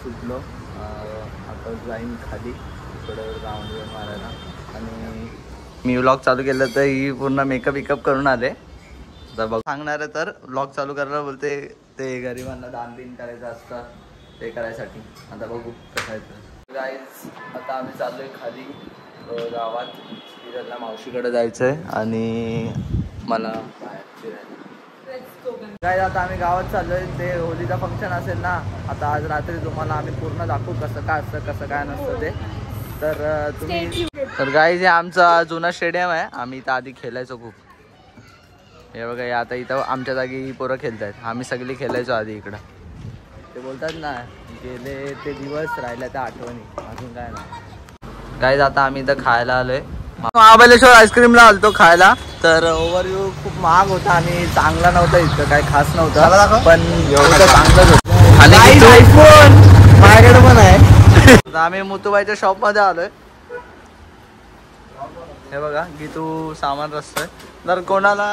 सुटलो. आता जाईन खाली थोडं राऊंड मारायला. आणि मी व्लॉग चालू केलं तर ही पूर्ण मेकअप करून आले. आता बघ सांगणार आहे तर व्लॉग चालू करायला बोलते ते गरिबांना दान बिन करायचं असतं ते करायसाठी. आता बघू कसं आहे. गाईज आता आम्ही चाललोय खाली गावात. तिला मावशीकडे जायचं आहे आणि मला बाहेर फिरायला. काय आता आम्ही गावात चाललोय. ते होलीचा फंक्शन असेल ना आता आज रात्री. तुम्हाला आम्ही पूर्ण दाखवू कसं काय असतं कसं काय नसतं ते. तर तुम्ही तर गाईज हे आमचा जुना स्टेडियम आहे. आम्ही इथं आधी खेळायचो खूप. हे बघा हे आता इथं आमच्या जागी ही पोरं खेळत आहेत. आम्ही सगळी खेळायचो आधी इकडं. ते बोलतात ना गेले ते दिवस राहिल्या त्या आठवणी. अजून काय नाही. गाईज आता आम्ही इथं खायला आलोय. महाबळेश्वर आईस्क्रीमला आलतो खायला. तर ओव्हरव्ह्यू खूप महाग होता आणि चांगला नव्हता. इतकं काही खास नव्हतं पण एवढं चांगलंच होतं. आणि आयफोन माझ्याकडे पण आहे. आम्ही मुतूबाईच्या शॉपमध्ये आलोय. हे बघा की तू सामान रचतोय. जर कोणाला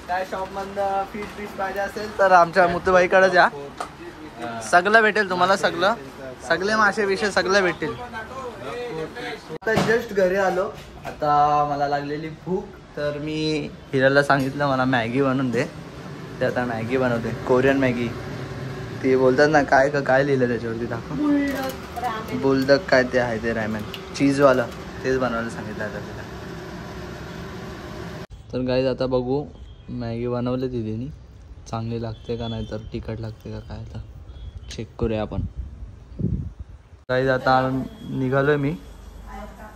काय शॉपमधनं फीस पाहिजे असेल तर आमच्या मुतूबाईकडे जा. सगळं भेटेल तुम्हाला. सगळे मासे विषय सगळं भेटेल. आता जस्ट घरी आलो. आता मला लागलेली भूक. तर मी हिराला सांगितलं मला मॅगी बनवून दे. ते आता मॅगी बनवते. Korean Maggi. ते बोलतात ना काय लिहिलं त्याच्यावरती दाखव. बुलडक काय ते आहे ते रॅमन चीजवालं तेच बनवायला सांगितलं आता तिला. तर गाईज आता बघू मॅगी बनवली दिदीनी चांगली लागते का नाही तर तिखट लागते का काय तर चेक करूया आपण. गाईज आता निघालोय मी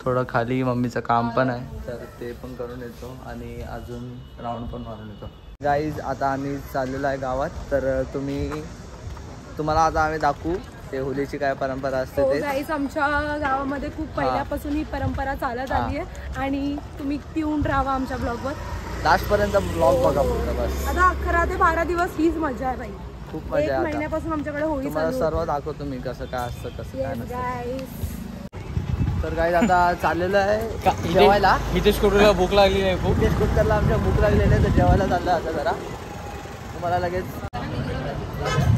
थोडं खाली. मम्मीचं काम पण आहे तर ते पण करून येतो आणि अजून राऊंड पण मारून येतो. गाईज आता आम्ही चाललेलो आहे गावात. तर तुम्हाला आता आम्ही दाखवू ते होलीची काय परंपरा असते ते. गाईज आमच्या गावामध्ये खूप पहिल्यापासून ही परंपरा चालत आली आहे आणि तुम्ही ट्यून राहा आमच्या ब्लॉगवर. लास्ट पर्यंत ब्लॉग बघा फक्त बस. आता 11 ते 12 दिवस हीच मजा आहे बाई. खूप मजा आहे. महिन्यापासून आमच्याकडे होळी तुम्हाला सर्व दाखवतो मी कसं काय असतं कसं काय नसतं. तर गाईज आता चाललेलं आहे जेवायला. हितेश कोटरला भूक लागली नाही. हितेश कोटरला आमच्या भूक लागलेली आहे तर जेवायला चाललं आता जरा तुम्हाला लगेच.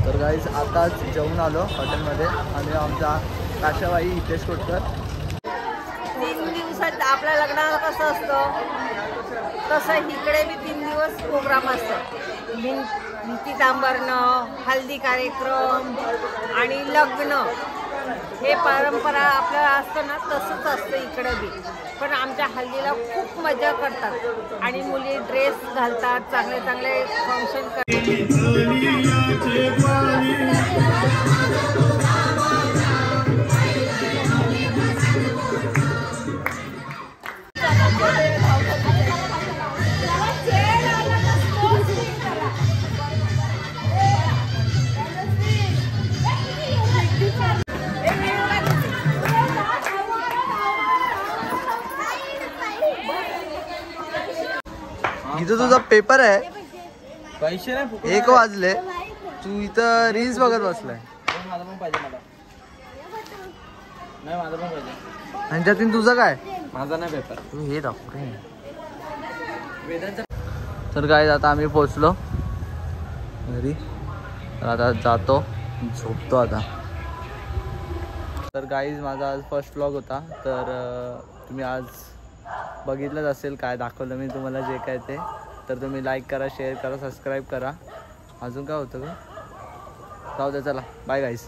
तर गाईज आताच जेवून आलो हॉटेलमध्ये आणि आमचा काशाबाई हितेश कोटकर. 3 दिवसात आपल्या लग्नाला कसं असतं तसं इकडे बी 3 दिवस प्रोग्राम असतात. भिंती सांभारणं, हल्दी कार्यक्रम आणि लग्न हे परंपरा आपल्याला असतं ना तसंच असतं इकडे बी. पण आमच्या हल्दीला खूप मजा करतात आणि मुली ड्रेस घालतात चांगले चांगले फंक्शन करतात. इथं तुझा पेपर आहे. पैसे नाही 1 वाजले तू इथं रील्स बघत बसलाय. माझं पण पाहिजे मला. नाही माझं पण पाहिजे. ह्यांच्यातून तुझं काय. माझा नाही पेपर. तू हे दाखव. तर गाईज आता आम्ही पोचलो घरी. तर आता जातो झोपतो आता. तर गाईज माझा आज फर्स्ट व्लॉग होता. तर तुम्ही आज बघितलंच असेल काय दाखवलं मी तुम्हाला जे काय ते. तर तुम्ही लाईक करा, शेअर करा, सबस्क्राईब करा. अजून काय होतं का जाऊ द्या. चला बाय गाईज.